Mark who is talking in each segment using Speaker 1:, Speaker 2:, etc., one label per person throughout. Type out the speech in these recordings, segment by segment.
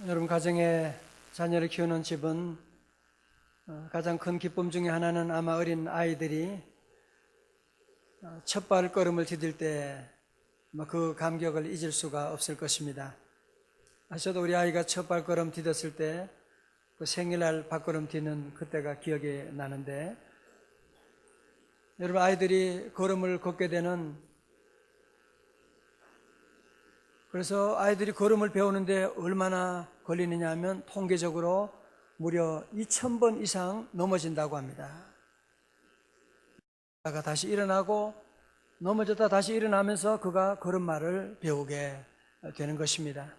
Speaker 1: 여러분, 가정에 자녀를 키우는 집은 가장 큰 기쁨 중에 하나는 아마 어린 아이들이 첫 발걸음을 디딜 때 그 감격을 잊을 수가 없을 것입니다. 저도 우리 아이가 첫 발걸음 디뎠을 때 그 생일날 발걸음 디는 그때가 기억이 나는데, 여러분, 아이들이 걸음을 걷게 되는, 그래서 아이들이 걸음을 배우는데 얼마나 걸리느냐 하면 통계적으로 무려 2000번 이상 넘어진다고 합니다. 다시 일어나고 넘어졌다 다시 일어나면서 그가 걸음마를 배우게 되는 것입니다.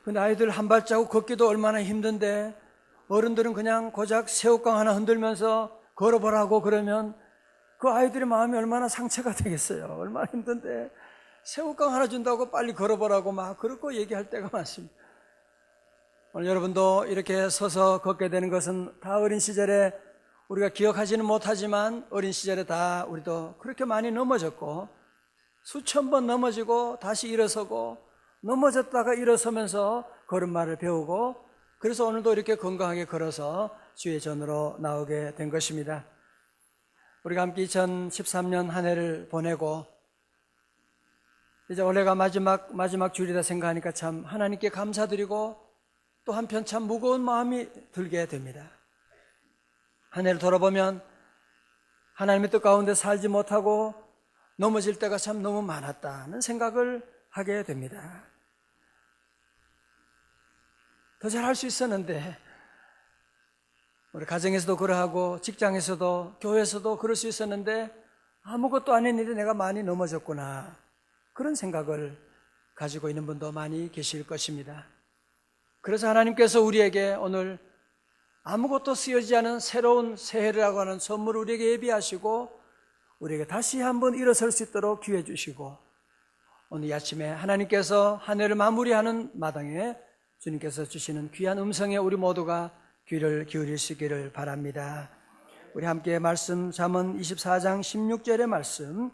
Speaker 1: 근데 아이들 한 발자국 걷기도 얼마나 힘든데, 어른들은 그냥 고작 새우깡 하나 흔들면서 걸어보라고 그러면 그 아이들의 마음이 얼마나 상처가 되겠어요. 얼마나 힘든데 새우깡 하나 준다고 빨리 걸어보라고 막 그렇고 얘기할 때가 많습니다. 오늘 여러분도 이렇게 서서 걷게 되는 것은 다 어린 시절에 우리가 기억하지는 못하지만 어린 시절에 다 우리도 그렇게 많이 넘어졌고, 수천 번 넘어지고 다시 일어서고 넘어졌다가 일어서면서 걸음마를 배우고, 그래서 오늘도 이렇게 건강하게 걸어서 주의 전으로 나오게 된 것입니다. 우리가 함께 2013년 한 해를 보내고 이제 올해가 마지막 주일이다 생각하니까 참 하나님께 감사드리고 또 한편 참 무거운 마음이 들게 됩니다. 한 해를 돌아보면 하나님의 뜻 가운데 살지 못하고 넘어질 때가 참 너무 많았다는 생각을 하게 됩니다. 더 잘할 수 있었는데, 우리 가정에서도 그러하고 직장에서도 교회에서도 그럴 수 있었는데 아무것도 안 했는데 내가 많이 넘어졌구나, 그런 생각을 가지고 있는 분도 많이 계실 것입니다. 그래서 하나님께서 우리에게 오늘 아무것도 쓰여지지 않은 새로운 새해라고 하는 선물을 우리에게 예비하시고 우리에게 다시 한번 일어설 수 있도록 기회 주시고, 오늘 이 아침에 하나님께서 한 해를 마무리하는 마당에 주님께서 주시는 귀한 음성에 우리 모두가 귀를 기울일 수 있기를 바랍니다. 우리 함께 말씀, 잠언 24장 16절의 말씀,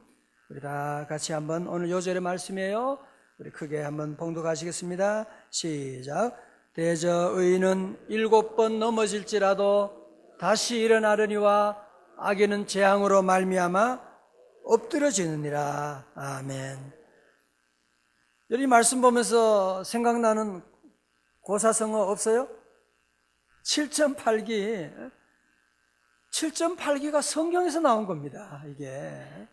Speaker 1: 우리 다 같이 한번, 오늘 요절의 말씀이에요. 우리 크게 한번 봉독하시겠습니다. 시작. 대저 의인은 7번 넘어질지라도 다시 일어나려니와 악인은 재앙으로 말미암아 엎드러지느니라. 아멘. 이 말씀 보면서 생각나는 고사성어 없어요? 7.8기. 7.8기가 성경에서 나온 겁니다. 이게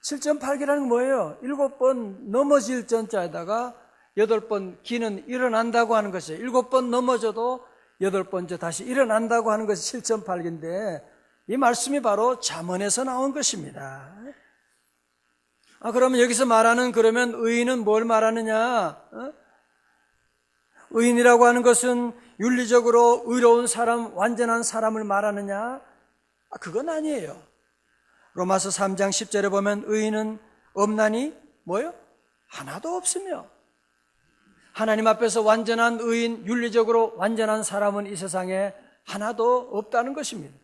Speaker 1: 7.8기라는 건 뭐예요? 7번 넘어질 전자에다가 8번 기는 일어난다고 하는 것이에요. 7번 넘어져도 8번째 다시 일어난다고 하는 것이 7.8기인데, 이 말씀이 바로 잠언에서 나온 것입니다. 그러면 여기서 말하는, 그러면 의인은 뭘 말하느냐? 의인이라고 하는 것은 윤리적으로 의로운 사람, 완전한 사람을 말하느냐? 그건 아니에요. 로마서 3장 10절에 보면 의인은 없나니 뭐예요? 하나도 없으며, 하나님 앞에서 완전한 의인, 윤리적으로 완전한 사람은 이 세상에 하나도 없다는 것입니다.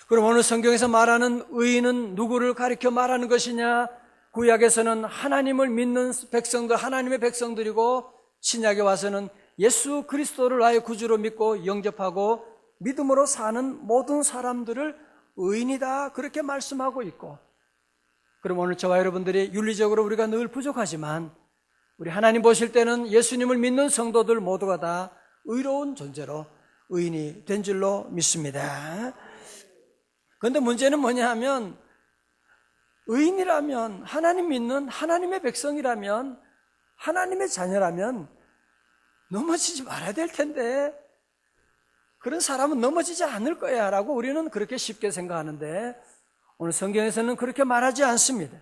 Speaker 1: 그럼 오늘 성경에서 말하는 의인은 누구를 가리켜 말하는 것이냐? 구약에서는 하나님을 믿는 백성들, 하나님의 백성들이고, 신약에 와서는 예수 그리스도를 나의 구주로 믿고 영접하고 믿음으로 사는 모든 사람들을 의인이다, 그렇게 말씀하고 있고, 그럼 오늘 저와 여러분들이 윤리적으로 우리가 늘 부족하지만 우리 하나님 보실 때는 예수님을 믿는 성도들 모두가 다 의로운 존재로 의인이 된 줄로 믿습니다. 그런데 문제는 뭐냐 하면, 의인이라면, 하나님 믿는 하나님의 백성이라면, 하나님의 자녀라면 넘어지지 말아야 될 텐데, 그런 사람은 넘어지지 않을 거야 라고 우리는 그렇게 쉽게 생각하는데, 오늘 성경에서는 그렇게 말하지 않습니다.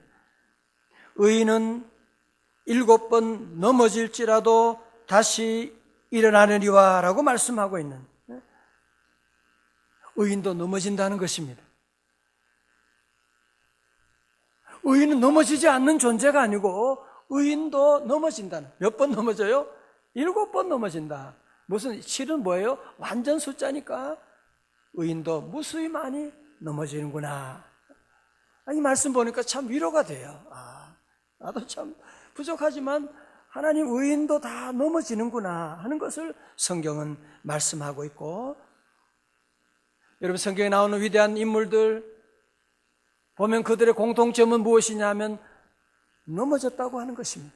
Speaker 1: 의인은 7번 넘어질지라도 다시 일어나느니와 라고 말씀하고 있는, 의인도 넘어진다는 것입니다. 의인은 넘어지지 않는 존재가 아니고 의인도 넘어진다는, 몇 번 넘어져요? 7번 넘어진다. 무슨 7은 뭐예요? 완전 숫자니까 의인도 무수히 많이 넘어지는구나. 이 말씀 보니까 참 위로가 돼요. 나도 참 부족하지만 하나님 의인도 다 넘어지는구나 하는 것을 성경은 말씀하고 있고, 여러분 성경에 나오는 위대한 인물들 보면 그들의 공통점은 무엇이냐 하면 넘어졌다고 하는 것입니다.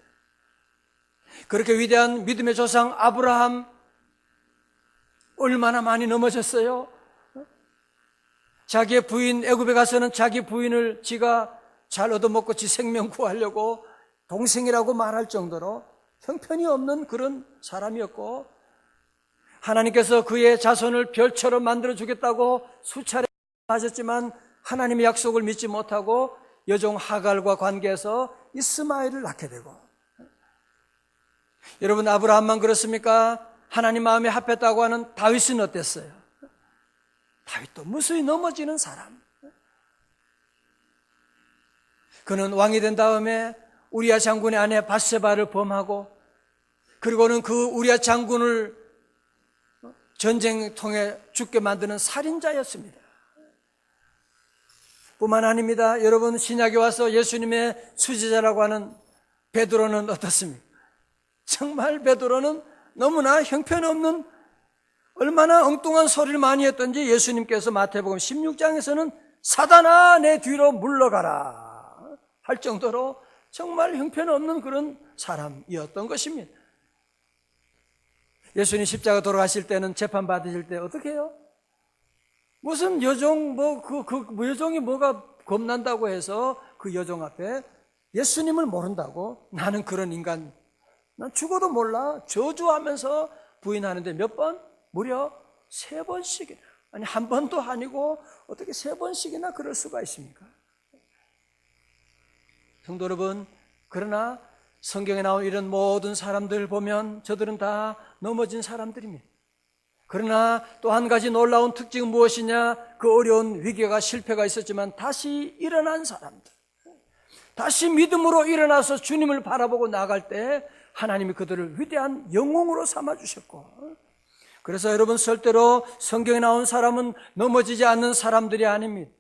Speaker 1: 그렇게 위대한 믿음의 조상 아브라함 얼마나 많이 넘어졌어요. 자기의 부인 애굽에 가서는 자기 부인을 지가 잘 얻어먹고 지 생명 구하려고 동생이라고 말할 정도로 형편이 없는 그런 사람이었고, 하나님께서 그의 자손을 별처럼 만들어 주겠다고 수차례 하셨지만 하나님의 약속을 믿지 못하고 여종 하갈과 관계해서 이스마엘을 낳게 되고, 여러분 아브라함만 그렇습니까? 하나님 마음에 합했다고 하는 다윗은 어땠어요? 다윗도 무수히 넘어지는 사람. 그는 왕이 된 다음에 우리야 장군의 아내 밧세바를 범하고, 그리고는 그 우리야 장군을 전쟁통에 죽게 만드는 살인자였습니다. 뿐만 아닙니다. 여러분 신약에 와서 예수님의 수제자라고 하는 베드로는 어떻습니까? 정말 베드로는 너무나 형편없는, 얼마나 엉뚱한 소리를 많이 했던지 예수님께서 마태복음 16장에서는 사단아 내 뒤로 물러가라 할 정도로 정말 형편없는 그런 사람이었던 것입니다. 예수님 십자가 돌아가실 때는 재판 받으실 때 어떻게 해요? 무슨 여종 여종이 뭐가 겁난다고 해서 그 여종 앞에 예수님을 모른다고, 나는 그런 인간, 난 죽어도 몰라 저주하면서 부인하는데 몇 번? 무려 3번씩이나. 아니 한 번도 아니고 어떻게 3번씩이나 그럴 수가 있습니까? 성도 여러분, 그러나 성경에 나온 이런 모든 사람들 보면 저들은 다 넘어진 사람들입니다. 그러나 또 한 가지 놀라운 특징은 무엇이냐? 그 어려운 위기가 실패가 있었지만 다시 일어난 사람들, 다시 믿음으로 일어나서 주님을 바라보고 나갈 때 하나님이 그들을 위대한 영웅으로 삼아주셨고, 그래서 여러분 절대로 성경에 나온 사람은 넘어지지 않는 사람들이 아닙니다.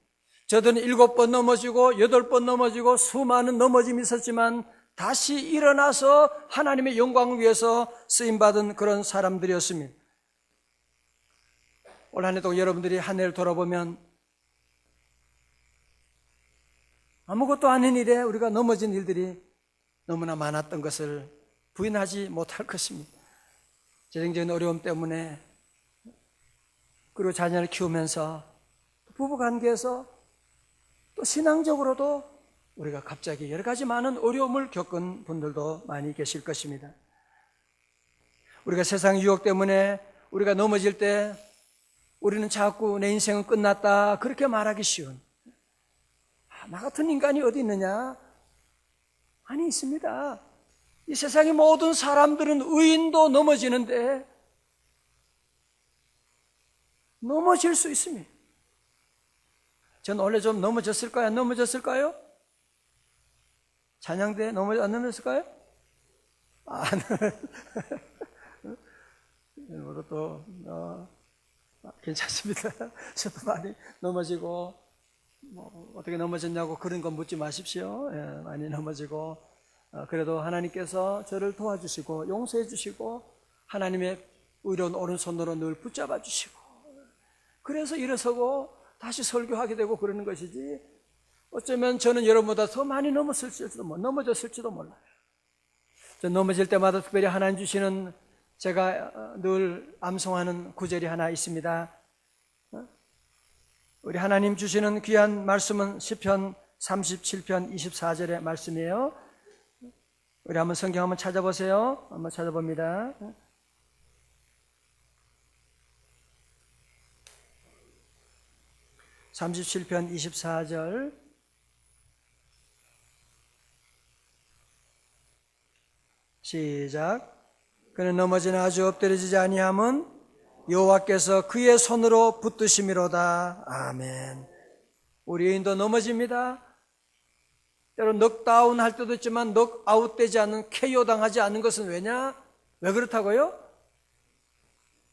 Speaker 1: 저들은 7번 넘어지고 8번 넘어지고 수많은 넘어짐이 있었지만 다시 일어나서 하나님의 영광을 위해서 쓰임받은 그런 사람들이었습니다. 올 한 해도 여러분들이 한 해를 돌아보면 아무것도 아닌 일에 우리가 넘어진 일들이 너무나 많았던 것을 부인하지 못할 것입니다. 재정적인 어려움 때문에, 그리고 자녀를 키우면서, 부부관계에서, 또 신앙적으로도 우리가 갑자기 여러 가지 많은 어려움을 겪은 분들도 많이 계실 것입니다. 우리가 세상 유혹 때문에 우리가 넘어질 때 우리는 자꾸 내 인생은 끝났다 그렇게 말하기 쉬운, 나 같은 인간이 어디 있느냐? 아니, 있습니다. 이 세상의 모든 사람들은 의인도 넘어지는데 넘어질 수 있습니다. 전 원래 좀 넘어졌을까요? 안 넘어졌을까요? 찬양대 안 넘어졌을까요? 이것도 괜찮습니다. 저도 많이 넘어지고, 어떻게 넘어졌냐고 그런 건 묻지 마십시오. 예, 많이 넘어지고, 그래도 하나님께서 저를 도와주시고 용서해 주시고 하나님의 의로운 오른손으로 늘 붙잡아 주시고, 그래서 일어서고 다시 설교하게 되고 그러는 것이지, 어쩌면 저는 여러분보다 더 많이 넘어졌을지도 몰라요. 저 넘어질 때마다 특별히 하나님 주시는, 제가 늘 암송하는 구절이 하나 있습니다. 우리 하나님 주시는 귀한 말씀은 시편 37편 24절의 말씀이에요. 우리 한번 성경 한번 찾아보세요. 한번 찾아봅니다. (37편) 24절. 시작. 그는 넘어지나 아주 엎드려지지 아니함은 여호와께서 그의 손으로 붙드심이로다. 아멘. 우리 의인도 넘어집니다. 때론 넉다운 할 때도 있지만 넉아웃 되지 않는, KO 당하지 않는 것은 왜냐? 왜 그렇다고요?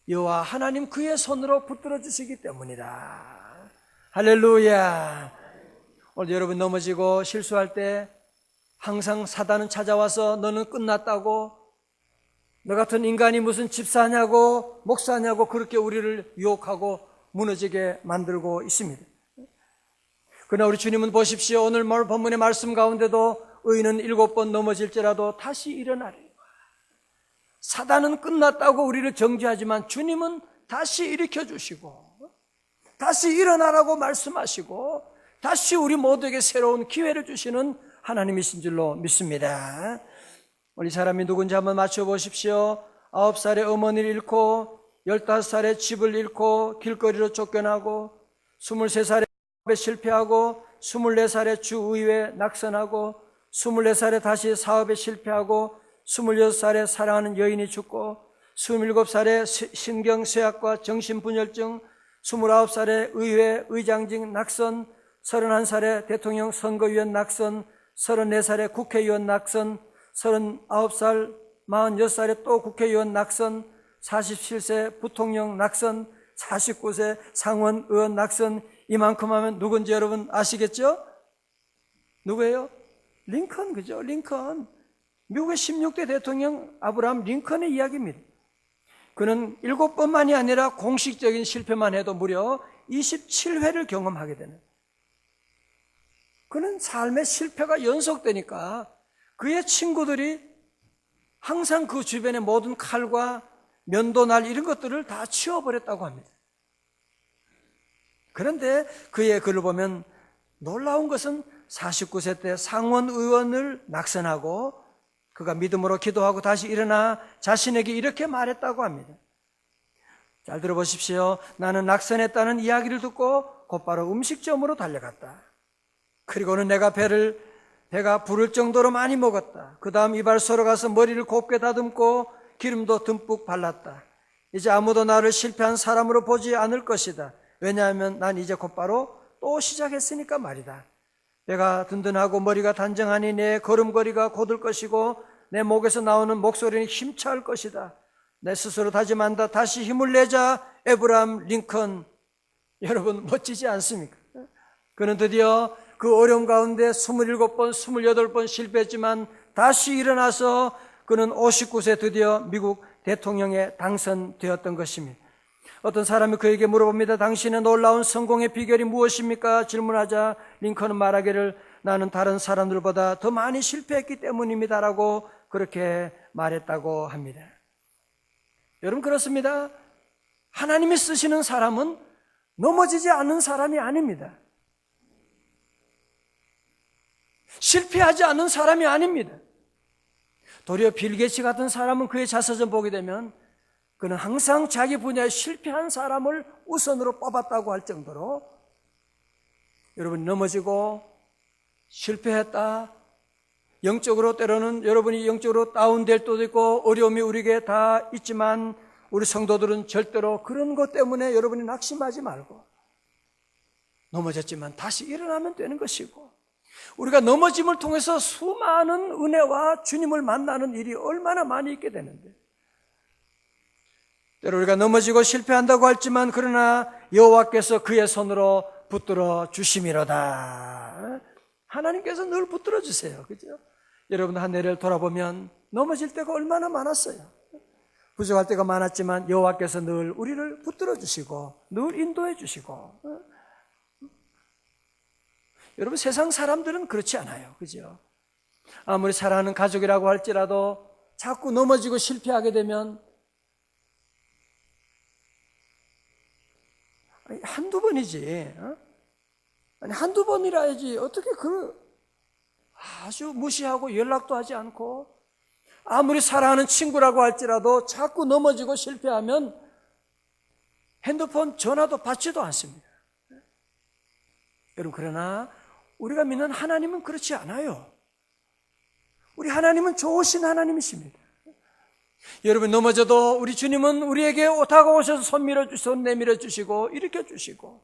Speaker 1: 여호와 하나님 그의 손으로 붙들어 주시기 때문이다. 할렐루야. 오늘 여러분 넘어지고 실수할 때 항상 사단은 찾아와서 너는 끝났다고, 너 같은 인간이 무슨 집사냐고 목사냐고 그렇게 우리를 유혹하고 무너지게 만들고 있습니다. 그러나 우리 주님은 보십시오. 오늘 본문의 말씀 가운데도 의인은 7번 넘어질지라도 다시 일어나리라. 사단은 끝났다고 우리를 정죄하지만 주님은 다시 일으켜 주시고 다시 일어나라고 말씀하시고 다시 우리 모두에게 새로운 기회를 주시는 하나님이신 줄로 믿습니다. 우리 사람이 누군지 한번 맞춰보십시오. 9살에 어머니를 잃고 15살에 집을 잃고 길거리로 쫓겨나고 23살에 사업에 실패하고 24살에 주의회에 낙선하고 24살에 다시 사업에 실패하고 26살에 사랑하는 여인이 죽고 27살에 신경쇠약과 정신분열증, 29살에 의회 의장직 낙선, 31살에 대통령 선거위원 낙선, 34살에 국회의원 낙선, 39살, 46살에 또 국회의원 낙선, 47세 부통령 낙선, 49세 상원 의원 낙선. 이만큼 하면 누군지 여러분 아시겠죠? 누구예요? 링컨, 그죠? 링컨. 미국의 16대 대통령 아브라함 링컨의 이야기입니다. 그는 7번만이 아니라 공식적인 실패만 해도 무려 27회를 경험하게 되는, 그는 삶의 실패가 연속되니까 그의 친구들이 항상 그 주변의 모든 칼과 면도날 이런 것들을 다 치워버렸다고 합니다. 그런데 그의 글을 보면 놀라운 것은 49세 때 상원 의원을 낙선하고 그가 믿음으로 기도하고 다시 일어나 자신에게 이렇게 말했다고 합니다. 잘 들어보십시오. 나는 낙선했다는 이야기를 듣고 곧바로 음식점으로 달려갔다. 그리고는 내가 배가 부를 정도로 많이 먹었다. 그 다음 이발소로 가서 머리를 곱게 다듬고 기름도 듬뿍 발랐다. 이제 아무도 나를 실패한 사람으로 보지 않을 것이다. 왜냐하면 난 이제 곧바로 또 시작했으니까 말이다. 배가 든든하고 머리가 단정하니 내 걸음걸이가 곧을 것이고 내 목에서 나오는 목소리는 힘차할 것이다. 내 스스로 다짐한다. 다시 힘을 내자. 에브라함 링컨. 여러분 멋지지 않습니까? 그는 드디어 그 어려움 가운데 27번, 28번 실패했지만 다시 일어나서 그는 59세 드디어 미국 대통령에 당선되었던 것입니다. 어떤 사람이 그에게 물어봅니다. 당신의 놀라운 성공의 비결이 무엇입니까? 질문하자 링컨은 말하기를 나는 다른 사람들보다 더 많이 실패했기 때문입니다라고 그렇게 말했다고 합니다. 여러분 그렇습니다. 하나님이 쓰시는 사람은 넘어지지 않는 사람이 아닙니다. 실패하지 않는 사람이 아닙니다. 도리어 빌 게이츠 같은 사람은 그의 자서전 보게 되면 그는 항상 자기 분야에 실패한 사람을 우선으로 뽑았다고 할 정도로 여러분이 넘어지고 실패했다, 영적으로 때로는 여러분이 영적으로 다운될 때도 있고 어려움이 우리에게 다 있지만 우리 성도들은 절대로 그런 것 때문에 여러분이 낙심하지 말고 넘어졌지만 다시 일어나면 되는 것이고 우리가 넘어짐을 통해서 수많은 은혜와 주님을 만나는 일이 얼마나 많이 있게 되는데 때로 우리가 넘어지고 실패한다고 했지만 그러나 여호와께서 그의 손으로 붙들어 주심이로다. 하나님께서 늘 붙들어 주세요. 그죠? 여러분 한 해를 돌아보면 넘어질 때가 얼마나 많았어요. 부족할 때가 많았지만 여호와께서 늘 우리를 붙들어 주시고 늘 인도해 주시고 여러분 세상 사람들은 그렇지 않아요. 그죠? 아무리 사랑하는 가족이라고 할지라도 자꾸 넘어지고 실패하게 되면 아니, 한두 번이지. 아니, 한두 번이라야지. 어떻게 아주 무시하고 연락도 하지 않고 아무리 사랑하는 친구라고 할지라도 자꾸 넘어지고 실패하면 핸드폰 전화도 받지도 않습니다. 여러분 그러나 우리가 믿는 하나님은 그렇지 않아요. 우리 하나님은 좋으신 하나님이십니다. 여러분 넘어져도 우리 주님은 우리에게 다가오셔서 손 내밀어 주시고 일으켜 주시고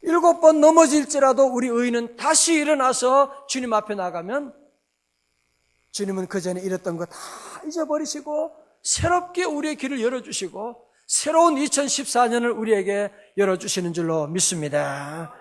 Speaker 1: 7번 넘어질지라도 우리 의인은 다시 일어나서 주님 앞에 나가면 주님은 그 전에 잃었던 거 다 잊어버리시고 새롭게 우리의 길을 열어주시고 새로운 2014년을 우리에게 열어주시는 줄로 믿습니다.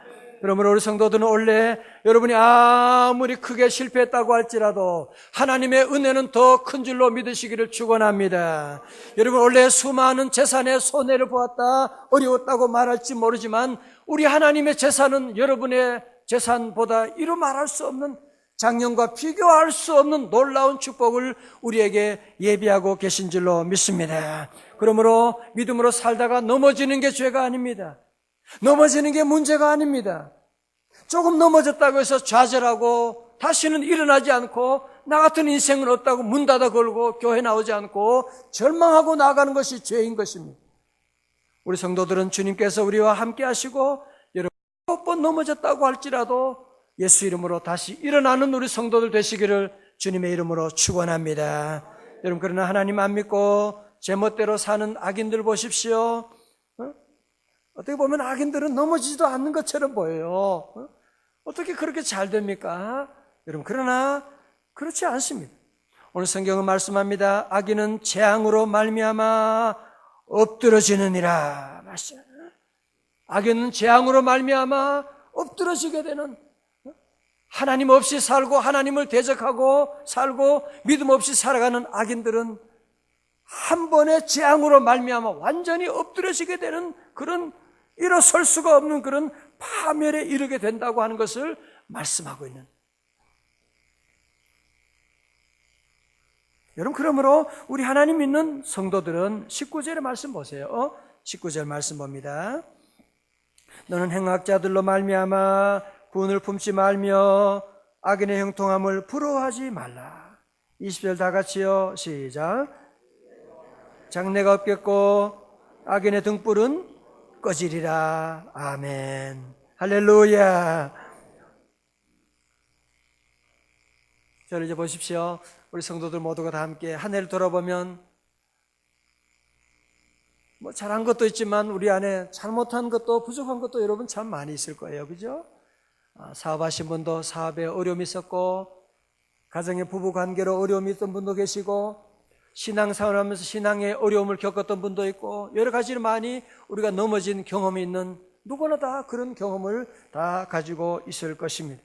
Speaker 1: 그러므로 우리 성도들은 원래 여러분이 아무리 크게 실패했다고 할지라도 하나님의 은혜는 더 큰 줄로 믿으시기를 축원합니다. 여러분 원래 수많은 재산의 손해를 보았다, 어려웠다고 말할지 모르지만 우리 하나님의 재산은 여러분의 재산보다 이루 말할 수 없는, 작년과 비교할 수 없는 놀라운 축복을 우리에게 예비하고 계신 줄로 믿습니다. 그러므로 믿음으로 살다가 넘어지는 게 죄가 아닙니다. 넘어지는 게 문제가 아닙니다. 조금 넘어졌다고 해서 좌절하고 다시는 일어나지 않고 나 같은 인생은 없다고 문 닫아 걸고 교회 나오지 않고 절망하고 나가는 것이 죄인 것입니다. 우리 성도들은 주님께서 우리와 함께 하시고 여러분 7번 넘어졌다고 할지라도 예수 이름으로 다시 일어나는 우리 성도들 되시기를 주님의 이름으로 축원합니다. 여러분 그러나 하나님 안 믿고 제멋대로 사는 악인들 보십시오. 어떻게 보면 악인들은 넘어지지도 않는 것처럼 보여요. 어떻게 그렇게 잘 됩니까? 여러분 그러나 그렇지 않습니다. 오늘 성경은 말씀합니다. 악인은 재앙으로 말미암아 엎드러지느니라. 악인은 재앙으로 말미암아 엎드러지게 되는, 하나님 없이 살고 하나님을 대적하고 살고 믿음 없이 살아가는 악인들은 한 번의 재앙으로 말미암아 완전히 엎드러지게 되는 그런, 일어설 수가 없는 그런 파멸에 이르게 된다고 하는 것을 말씀하고 있는. 여러분 그러므로 우리 하나님 믿는 성도들은 19절의 말씀 보세요. 19절 말씀 봅니다. 너는 행악자들로 말미암아 분을 품지 말며 악인의 형통함을 부러워하지 말라. 20절 다 같이요. 시작. 장래가 없겠고 악인의 등불은 꺼지리라. 아멘. 할렐루야. 저를 이제 보십시오. 우리 성도들 모두가 다 함께 한 해를 돌아보면 뭐 잘한 것도 있지만 우리 안에 잘못한 것도 부족한 것도 여러분 참 많이 있을 거예요. 그죠? 사업하신 분도 사업에 어려움이 있었고, 가정의 부부관계로 어려움이 있던 분도 계시고, 신앙생활을 하면서 신앙의 어려움을 겪었던 분도 있고, 여러 가지로 많이 우리가 넘어진 경험이 있는, 누구나 다 그런 경험을 다 가지고 있을 것입니다.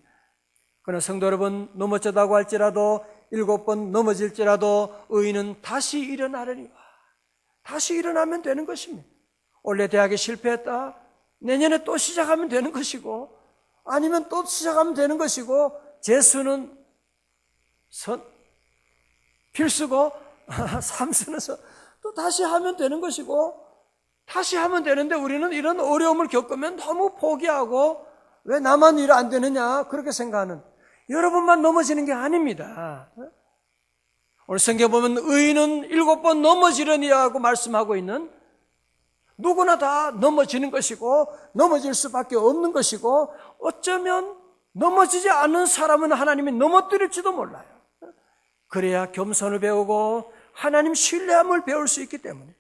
Speaker 1: 그러나 성도 여러분, 넘어졌다고 할지라도 7번 넘어질지라도 의인은 다시 일어나려니, 다시 일어나면 되는 것입니다. 원래 대학에 실패했다, 내년에 또 시작하면 되는 것이고, 아니면 또 시작하면 되는 것이고, 재수는 필수고 삼수는 또 다시 하면 되는 것이고, 다시 하면 되는데 우리는 이런 어려움을 겪으면 너무 포기하고 왜 나만 일 안 되느냐 그렇게 생각하는, 여러분만 넘어지는 게 아닙니다. 오늘 성경 보면 의인은 7번 넘어지려니 하고 말씀하고 있는, 누구나 다 넘어지는 것이고 넘어질 수밖에 없는 것이고, 어쩌면 넘어지지 않는 사람은 하나님이 넘어뜨릴지도 몰라요. 그래야 겸손을 배우고 하나님 신뢰함을 배울 수 있기 때문에.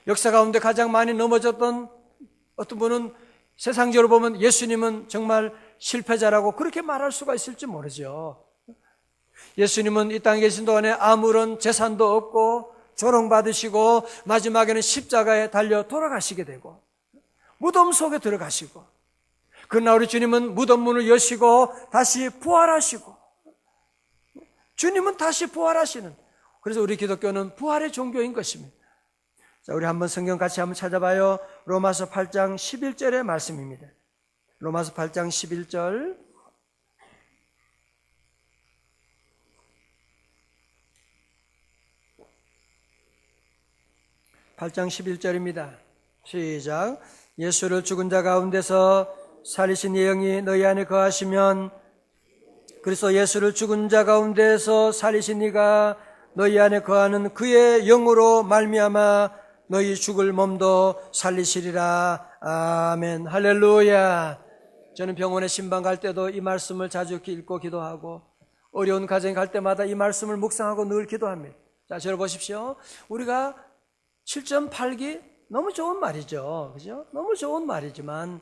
Speaker 1: 역사 가운데 가장 많이 넘어졌던 어떤 분은 세상적으로 보면 예수님은 정말 실패자라고 그렇게 말할 수가 있을지 모르죠. 예수님은 이 땅에 계신 동안에 아무런 재산도 없고 조롱받으시고 마지막에는 십자가에 달려 돌아가시게 되고 무덤 속에 들어가시고, 그러나 우리 주님은 무덤 문을 여시고 다시 부활하시고, 주님은 다시 부활하시는, 그래서 우리 기독교는 부활의 종교인 것입니다. 자, 우리 한번 성경 같이 한번 찾아봐요. 로마서 8장 11절의 말씀입니다. 로마서 8장 11절. (8장 11절입니다) 시작. 예수를 죽은 자 가운데서 살리신 예영이 너희 안에 거하시면, 그래서 예수를 죽은 자 가운데서 살리신 이가 너희 안에 거하는 그의 영으로 말미암아 너희 죽을 몸도 살리시리라. 아멘. 할렐루야. 저는 병원에 신방 갈 때도 이 말씀을 자주 읽고 기도하고, 어려운 가정에 갈 때마다 이 말씀을 묵상하고 늘 기도합니다. 자, 저를 보십시오. 우리가 7.8기 너무 좋은 말이죠. 그죠? 너무 좋은 말이지만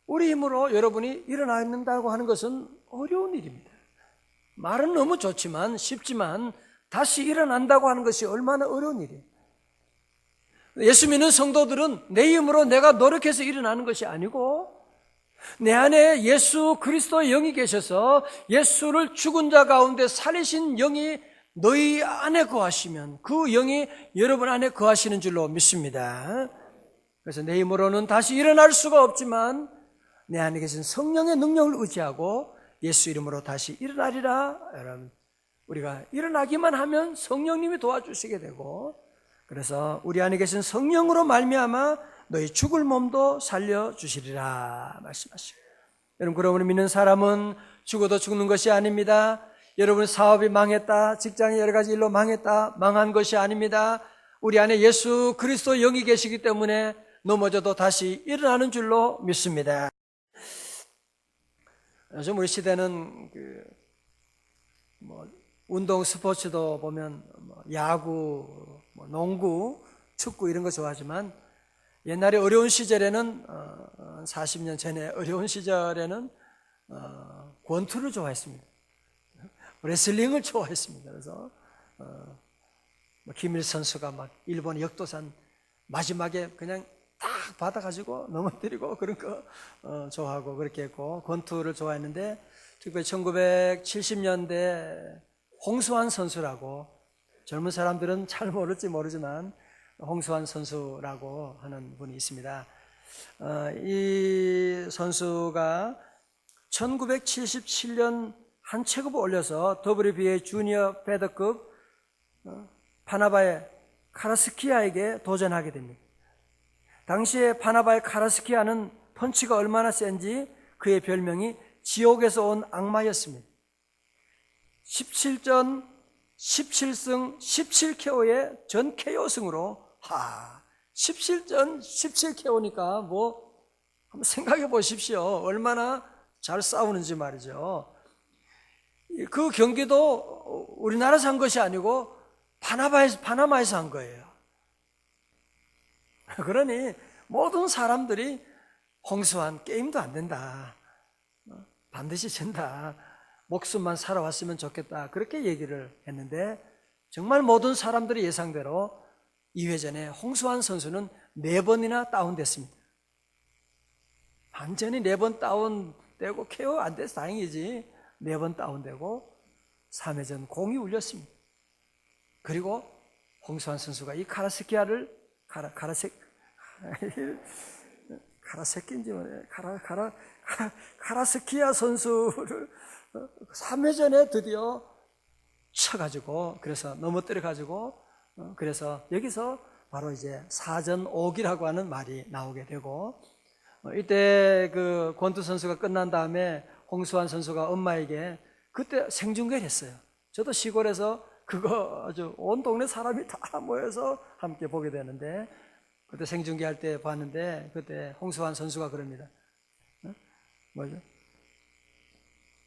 Speaker 1: 우리 힘으로 여러분이 일어난다고 하는 것은 어려운 일입니다. 말은 너무 좋지만 쉽지만 다시 일어난다고 하는 것이 얼마나 어려운 일이에요. 예수 믿는 성도들은 내 힘으로 내가 노력해서 일어나는 것이 아니고 내 안에 예수 그리스도의 영이 계셔서 예수를 죽은 자 가운데 살리신 영이 너희 안에 거하시면 그 영이 여러분 안에 거하시는 줄로 믿습니다. 그래서 내 힘으로는 다시 일어날 수가 없지만 내 안에 계신 성령의 능력을 의지하고 예수 이름으로 다시 일어나리라. 여러분, 우리가 일어나기만 하면 성령님이 도와주시게 되고, 그래서 우리 안에 계신 성령으로 말미암아 너희 죽을 몸도 살려주시리라 말씀하시고, 여러분, 그러므로 믿는 사람은 죽어도 죽는 것이 아닙니다. 여러분 사업이 망했다, 직장이 여러 가지 일로 망했다, 망한 것이 아닙니다. 우리 안에 예수 그리스도 영이 계시기 때문에 넘어져도 다시 일어나는 줄로 믿습니다. 요즘 우리 시대는 운동 스포츠도 보면 야구, 농구, 축구 이런 거 좋아하지만 옛날에 어려운 시절에는 40년 전에 어려운 시절에는 권투를 좋아했습니다. 레슬링을 좋아했습니다. 그래서 김일 선수가 막 일본 역도산 마지막에 그냥 딱 받아가지고 넘어뜨리고 그런 거 좋아하고 그렇게 했고, 권투를 좋아했는데 특별히 1970년대 홍수환 선수라고, 젊은 사람들은 잘 모를지 모르지만 홍수환 선수라고 하는 분이 있습니다. 이 선수가 1977년 한 체급을 올려서 WBA 주니어 패더급 파나바의 카라스키아에게 도전하게 됩니다. 당시에 파나바의 카라스키아는 펀치가 얼마나 센지 그의 별명이 지옥에서 온 악마였습니다. 17전 17승 17KO의 전 KO승으로 17전 17KO니까 한번 생각해 보십시오. 얼마나 잘 싸우는지 말이죠. 그 경기도 우리나라에서 한 것이 아니고 파나마에서 한 거예요. 그러니 모든 사람들이 홍수환 게임도 안 된다, 반드시 진다, 목숨만 살아왔으면 좋겠다, 그렇게 얘기를 했는데 정말 모든 사람들이 예상대로 2회전에 홍수환 선수는 4번이나 다운됐습니다. 완전히 4번 다운되고 KO 안 돼서 다행이지, 4번 다운되고 3회전 공이 울렸습니다. 그리고 홍수환 선수가 이 카라스키아를 카라스키아 선수를 3회전에 드디어 쳐가지고, 그래서 넘어뜨려가지고, 그래서 여기서 바로 이제 사전오기라고 하는 말이 나오게 되고, 이때 그 권투 선수가 끝난 다음에 홍수환 선수가 엄마에게 그때 생중계를 했어요. 저도 시골에서 그거 아주 온 동네 사람이 다 모여서 함께 보게 되는데, 그때 생중계할 때 봤는데 그때 홍수환 선수가 그럽니다. 뭐죠?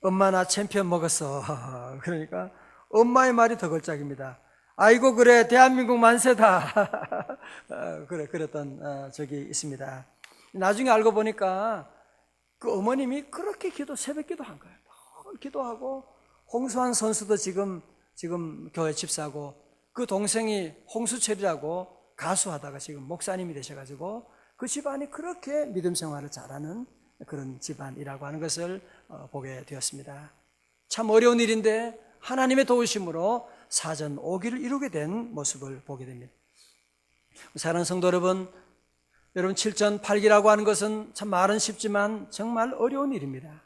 Speaker 1: 엄마 나 챔피언 먹었어. 그러니까 엄마의 말이 더 걸작입니다. 아이고 그래 대한민국 만세다. 그랬던 적이 있습니다. 나중에 알고 보니까 그 어머님이 그렇게 새벽 기도한 거예요. 기도하고, 홍수환 선수도 지금 교회 집사고, 그 동생이 홍수철이라고 가수하다가 지금 목사님이 되셔가지고 그 집안이 그렇게 믿음 생활을 잘하는 그런 집안이라고 하는 것을 보게 되었습니다. 참 어려운 일인데 하나님의 도우심으로 사전 오기를 이루게 된 모습을 보게 됩니다. 사랑하는 성도 여러분, 7전 8기라고 하는 것은 참 말은 쉽지만 정말 어려운 일입니다.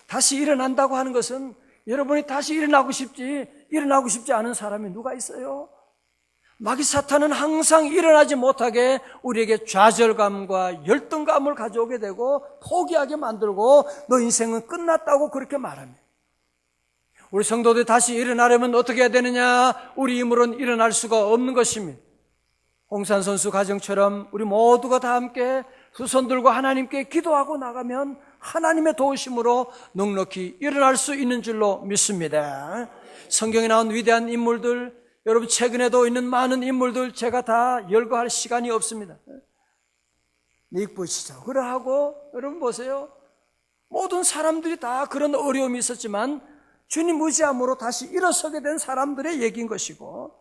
Speaker 1: 다시 일어난다고 하는 것은 여러분이 다시 일어나고 싶지 않은 사람이 누가 있어요? 마귀 사탄은 항상 일어나지 못하게 우리에게 좌절감과 열등감을 가져오게 되고 포기하게 만들고 너 인생은 끝났다고 그렇게 말합니다. 우리 성도들이 다시 일어나려면 어떻게 해야 되느냐? 우리 힘으로는 일어날 수가 없는 것입니다. 홍수환 선수 가정처럼 우리 모두가 다 함께 두 손 들고 하나님께 기도하고 나가면 하나님의 도우심으로 넉넉히 일어날 수 있는 줄로 믿습니다. 성경에 나온 위대한 인물들, 여러분 최근에도 있는 많은 인물들 제가 다 열거할 시간이 없습니다. 닉부시죠. 그러하고 여러분 보세요. 모든 사람들이 다 그런 어려움이 있었지만 주님 의지함으로 다시 일어서게 된 사람들의 얘기인 것이고,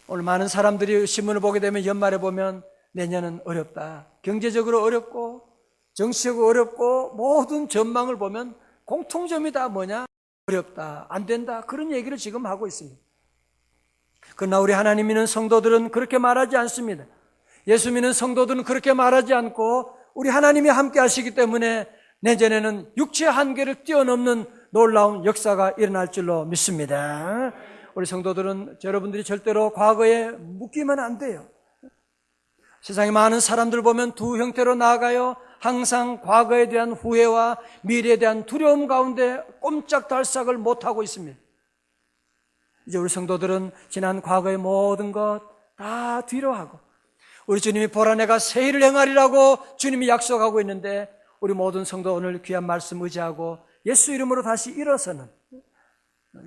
Speaker 1: 오늘 많은 사람들이 신문을 보게 되면 연말에 보면 내년은 어렵다, 경제적으로 어렵고 정치적으로 어렵고 모든 전망을 보면 공통점이 다 뭐냐? 어렵다, 안 된다, 그런 얘기를 지금 하고 있습니다. 그러나 우리 하나님 믿는 성도들은 그렇게 말하지 않습니다. 예수 믿는 성도들은 그렇게 말하지 않고 우리 하나님이 함께 하시기 때문에 내년에는 육체의 한계를 뛰어넘는 놀라운 역사가 일어날 줄로 믿습니다. 우리 성도들은 여러분들이 절대로 과거에 묶이면 안 돼요. 세상에 많은 사람들 보면 두 형태로 나아가요. 항상 과거에 대한 후회와 미래에 대한 두려움 가운데 꼼짝달싹을 못하고 있습니다. 이제 우리 성도들은 지난 과거의 모든 것 다 뒤로 하고 우리 주님이 보라 내가 새 일을 행하리라고 주님이 약속하고 있는데 우리 모든 성도 오늘 귀한 말씀 의지하고 예수 이름으로 다시 일어서는,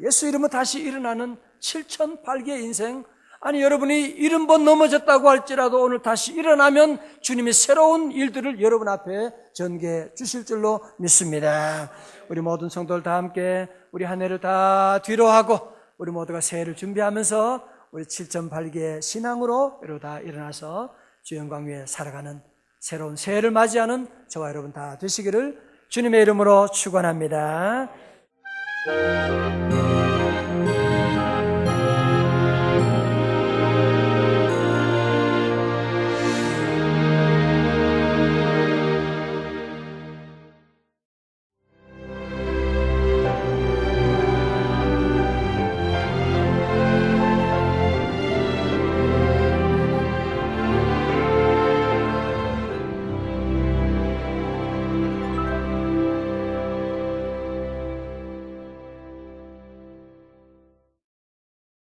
Speaker 1: 예수 이름으로 다시 일어나는 7,008개의 인생, 아니 여러분이 70번 넘어졌다고 할지라도 오늘 다시 일어나면 주님이 새로운 일들을 여러분 앞에 전개해 주실 줄로 믿습니다. 우리 모든 성도들 다 함께 우리 한 해를 다 뒤로 하고 우리 모두가 새해를 준비하면서 우리 7,008개의 신앙으로 여러분 다 일어나서 주 영광 위에 살아가는 새로운 새해를 맞이하는 저와 여러분 다 되시기를 주님의 이름으로 축원합니다.